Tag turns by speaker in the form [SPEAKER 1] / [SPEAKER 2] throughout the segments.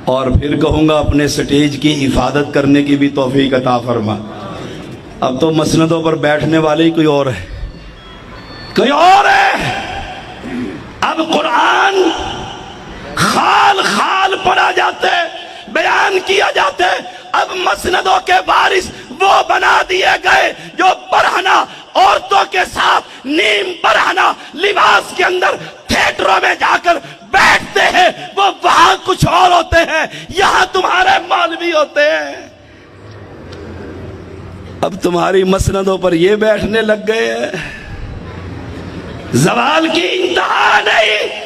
[SPEAKER 1] اور پھر کہوں گا اپنے سٹیج کی حفاظت کرنے کی بھی توفیق عطا فرما۔ اب تو مسندوں پر بیٹھنے والے ہی کوئی اور ہے، کوئی اور ہے۔ اب قرآن خال خال پڑھا جاتے، بیان کیا جاتے، اب مسندوں کے وارث وہ بنا دیے گئے جو برہنہ عورتوں کے ساتھ نیم برہنہ لباس کے اندر تھیٹروں میں جا کر بیٹھتے ہیں، وہ وہاں کچھ اور ہوتے ہیں، یہاں تمہارے مولوی ہوتے ہیں۔ اب تمہاری مسندوں پر یہ بیٹھنے لگ گئے ہیں۔ زوال کی انتہا نہیں،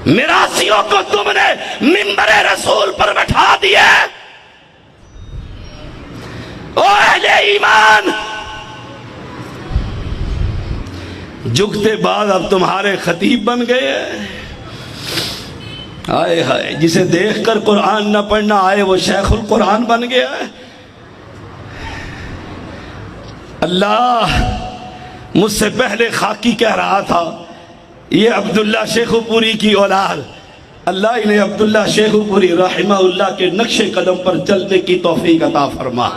[SPEAKER 1] میراثیوں کو تم نے منبر رسول پر بٹھا دیا۔ او اہل ایمان، جھکتے بعد اب تمہارے خطیب بن گئے ہیں۔ آئے ہائے، جسے دیکھ کر قرآن نہ پڑھنا آئے وہ شیخ القرآن بن گیا ہے۔ اللہ مجھ سے پہلے خاکی کہہ رہا تھا یہ عبداللہ شیخو پوری کی اولاد، اللہ انہیں عبداللہ شیخو پوری رحمہ اللہ کے نقش قدم پر چلنے کی توفیق عطا فرما،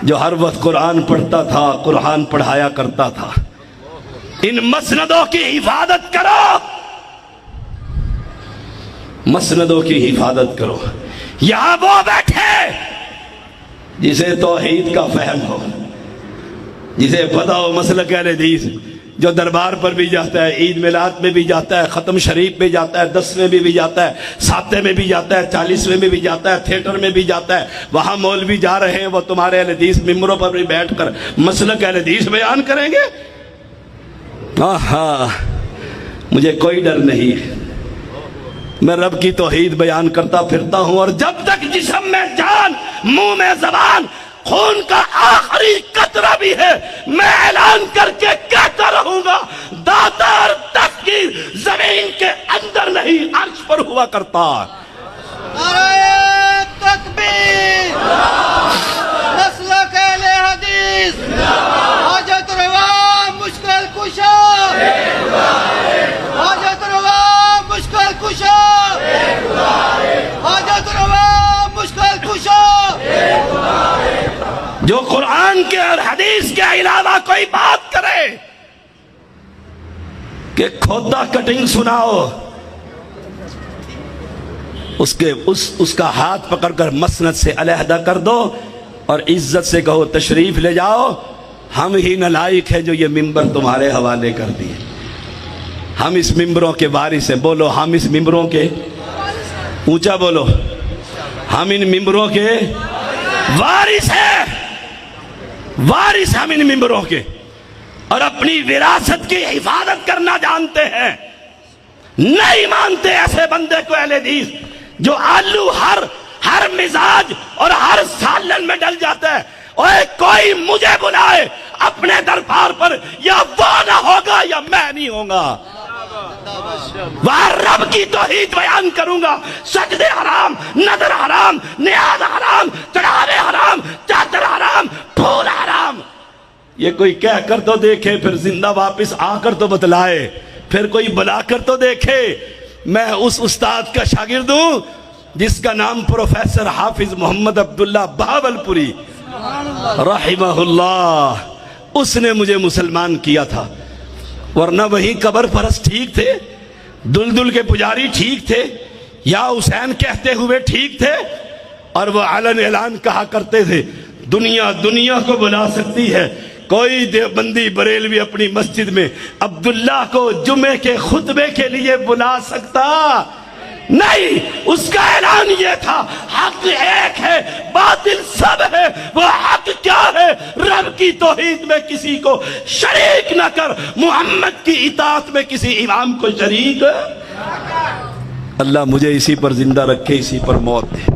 [SPEAKER 1] جو ہر وقت قرآن پڑھتا تھا، قرآن پڑھایا کرتا تھا۔ ان مسندوں کی حفاظت کرو، مسندوں کی حفاظت کرو۔ یہاں وہ بیٹھے جسے توحید کا فہم ہو، جسے پتا ہو مسلک اہل حدیث، جو دربار پر بھی جاتا ہے، عید میلاد میں بھی جاتا ہے، ختم شریف میں جاتا ہے، 10ویں میں بھی جاتا ہے، 7ویں میں بھی جاتا ہے، 40ویں میں بھی جاتا ہے، تھیٹر میں بھی جاتا ہے، وہاں مولوی جا رہے ہیں، وہ تمہارے اہل حدیث ممبروں پر بھی بیٹھ کر مسلک اہل حدیث بیان کریں گے۔ آہا، مجھے کوئی ڈر نہیں ہے، میں رب کی توحید بیان کرتا پھرتا ہوں، اور جب تک جسم میں جان، منہ میں زبان، خون کا آخری قطرہ بھی ہے، میں اعلان کر کے کہتا رہوں گا، داتا اور تفکیر زمین کے اندر نہیں عرش پر ہوا کرتا۔
[SPEAKER 2] نعرہ تکبیر، مسلک اہل حدیث، حاجت روا مشکل کشا، حاجت روا مشکل کشا، حاجت روا مشکل کشا۔
[SPEAKER 1] جو قرآن کے اور حدیث کے علاوہ کوئی بات کرے کہ کھوتا کٹنگ سناؤ، اس کا ہاتھ پکڑ کر مسند سے علیحدہ کر دو اور عزت سے کہو تشریف لے جاؤ، ہم ہی نالائق ہیں جو یہ ممبر تمہارے حوالے کر دیے۔ ہم اس ممبروں کے وارث ہیں، بولو ہم اس ممبروں کے، اونچا بولو، ہم ان ممبروں کے وارث ہیں، وارث ہم ان ممبروں کے، اور اپنی وراثت کی حفاظت کرنا جانتے ہیں۔ نہیں مانتے ایسے بندے کو اہل حدیث جو آلو ہر مزاج اور ہر سالن میں ڈل جاتا ہے۔ اوے کوئی مجھے بلائے اپنے دربار پر، یا وہ نہ ہوگا یا میں نہیں ہوں گا، وہاں رب کی توحید بیان کروں گا۔ سجدے حرام، نظر حرام، نیاز حرام، چڑھاوے حرام، چادر حرام، پھول حرام۔ یہ کوئی کہہ کر تو دیکھے، پھر زندہ واپس آ کر تو بتلائے، پھر کوئی بلا کر تو دیکھے۔ میں اس استاد کا شاگرد ہوں جس کا نام پروفیسر حافظ محمد عبداللہ بہاولپوری رحمہ اللہ، اس نے مجھے مسلمان کیا تھا، ورنہ وہی قبر پرست ٹھیک تھے، دلدل کے پجاری ٹھیک تھے، یا حسین کہتے ہوئے ٹھیک تھے، اور وہ علن اعلان کہا کرتے تھے دنیا دنیا کو بلا سکتی ہے، کوئی دیوبندی بریلوی اپنی مسجد میں عبداللہ کو جمعے کے خطبے کے لیے بلا سکتا نہیں۔ اس کا اعلان یہ تھا، حق ایک ہے، باطل سب ہے۔ وہ حق کیا ہے؟ رب کی توحید میں کسی کو شریک نہ کر، محمد کی اطاعت میں کسی امام کو شریک۔ اللہ مجھے اسی پر زندہ رکھے، اسی پر موت دے۔